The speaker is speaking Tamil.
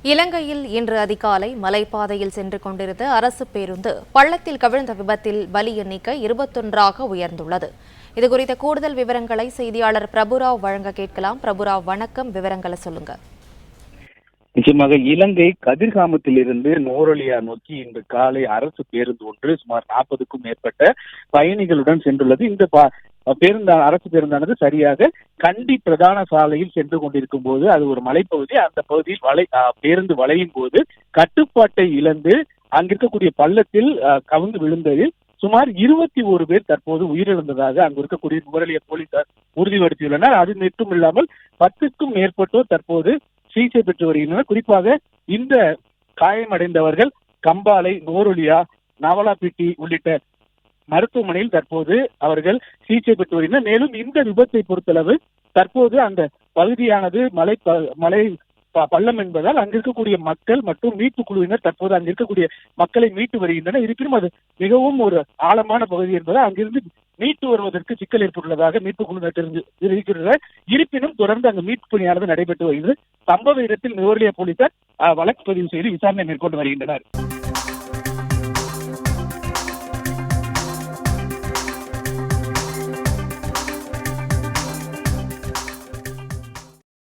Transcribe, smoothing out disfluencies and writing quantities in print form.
இலங்கையில் இன்று அதிகாலை மலைப்பாதையில் சென்று கொண்டிருந்த அரசு பேருந்து பள்ளத்தில் கவிழ்ந்த விபத்தில் பலி எண்ணிக்கை 21ஆக உயர்ந்துள்ளது. இதுகுறித்த கூடுதல் விவரங்களை செய்தியாளர் பிரபுராவ் வழங்க கேட்கலாம். பிரபுராவ், வணக்கம். விவரங்களை சொல்லுங்க. நிச்சயமாக இலங்கை கதிர்காமத்திலிருந்து நோரலியா நோக்கி இன்று காலை அரசு பேருந்து ஒன்று சுமார் 40க்கும் மேற்பட்ட பயணிகளுடன் சென்றுள்ளது. இந்த அரசு பேருந்தானது சரியாக கண்டி பிரதான சாலையில் சென்று கொண்டிருக்கும் போது அது ஒரு மலைப்பகுதி. அந்த பகுதியில் பேருந்து வளையும் போது கட்டுப்பாட்டை இழந்து அங்கிருக்கக்கூடிய பள்ளத்தில் கவிழ்ந்து விழுந்ததில் சுமார் 21 பேர் தற்போது உயிரிழந்ததாக அங்கு இருக்கக்கூடிய நுவரெலியா போலீசார் உறுதிப்படுத்தியுள்ளனர். அது மட்டும் இல்லாமல் 10க்கும் மேற்பட்டோர் தற்போது சிகிச்சை பெற்று வருகின்றனர். குறிப்பாக இந்த காயமடைந்தவர்கள் கம்பாலை, நோரலியா, நவலாப்பிட்டி உள்ளிட்ட மருத்துவமனையில் தற்போது அவர்கள் சிகிச்சை பெற்று வருகின்றனர். மேலும் இந்த விபத்தை பொறுத்தளவு தற்போது அந்த பகுதியானது மலை பள்ளம் என்பதால் அங்கிருக்கக்கூடிய மக்கள் மற்றும் மீட்பு குழுவினர் தற்போது அங்கிருக்கக்கூடிய மக்களை மீட்டு வருகின்றனர். இருப்பினும் அது மிகவும் ஒரு ஆழமான பகுதி என்பதால் அங்கிருந்து மீட்டு வருவதற்கு சிக்கல் ஏற்பட்டுள்ளதாக மீட்பு குழுவினர் தெரிவிக்கின்றனர். இருப்பினும் தொடர்ந்து அங்கு மீட்பு பணியானது நடைபெற்று வருகிறது. சம்பவ இடத்தில் நுவரெலியா போலீசார் வழக்கு பதிவு செய்து விசாரணை மேற்கொண்டு வருகின்றனர்.